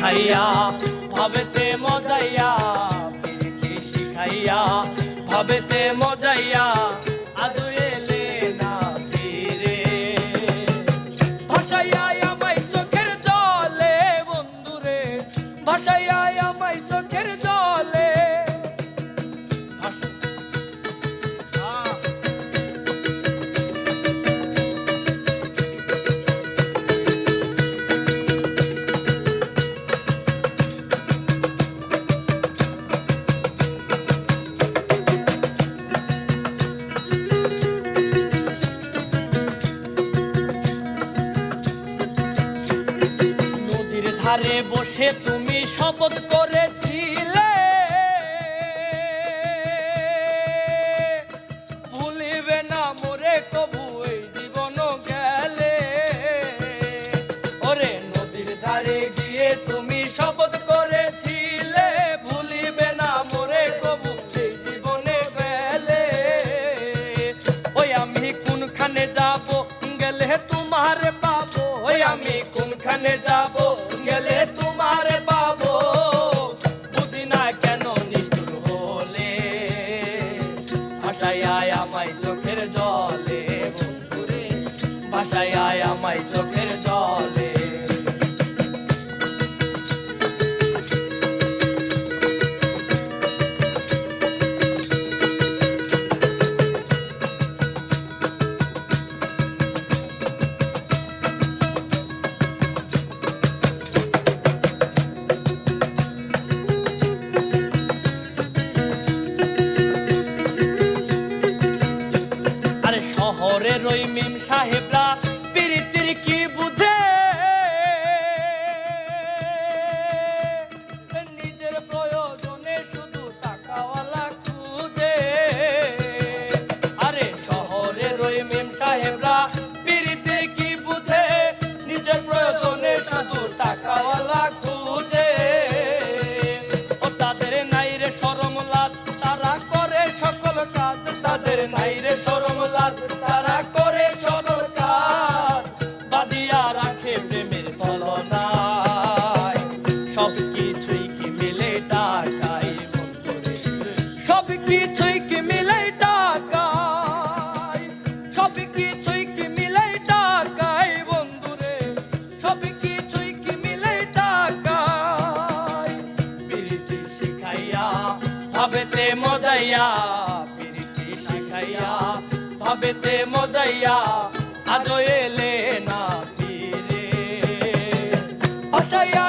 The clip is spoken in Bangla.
শিখাইয়া ভাবেতে মজাইয়া প্রীতি শিখাইয়া ভাবেতে মজাইয়া আজও এলে না ফিরে। ভাসাইয়া আমায় চোখের জলে বন্ধুরে, ভাসাইয়া আমায় চোখের জলে। ধারে বসে তুমি শপথ করেছিলে ভুলিবে না মোরে কবু এই জীবন গেলে। ওরে নদীর ধারে গিয়ে তুমি শপথ করেছিলে ভুলিবে না মোরে কবু এই জীবনে গেলে। ওই আমি কোনখানে যাব গেলে তোমার পাবো, ওই আমি কোনখানে যাব গেলে তোমার পাবো। বুঝি না কেন নিষ্ঠুর হলে ভাসাইয়া আমায় চোখের জলে বন্ধুরে, ভাসাইয়া আমায় চোখের জলে। শহরের ওই মিম সাহেবরা প্রীতির কি বুঝে, নিজের প্রয়োজনে শুধু টাকাওয়ালা খুঁজে। আরে শহরের ওই মিম সাহেবরা প্রীতির কি বুঝে, নিজের প্রয়োজনে শুধু টাকাওয়ালা খুঁজে। ও তাদের নাই রে শরম লাজ, তারা করে সকল কাজ, তাদের নাই রে শরম লাজ, তারা করে সকল কাজ। বাদিয়া রাখে প্রেমের ছলনায় সব কিছুই কি মিলে টাকায় বন্ধুরে, সব কিছুই কি মিলে টাকায়, সব কিছুই কি মিলে টাকায় বন্ধুরে, সব কিছুই কি মিলে টাকায়। প্রীতি শিখাইয়া ভাবেতে মজাইয়া, প্রীতি শিখাইয়া ভাবেতে মজাইয়া আজও এলে না ফিরে। ভাসাইয়া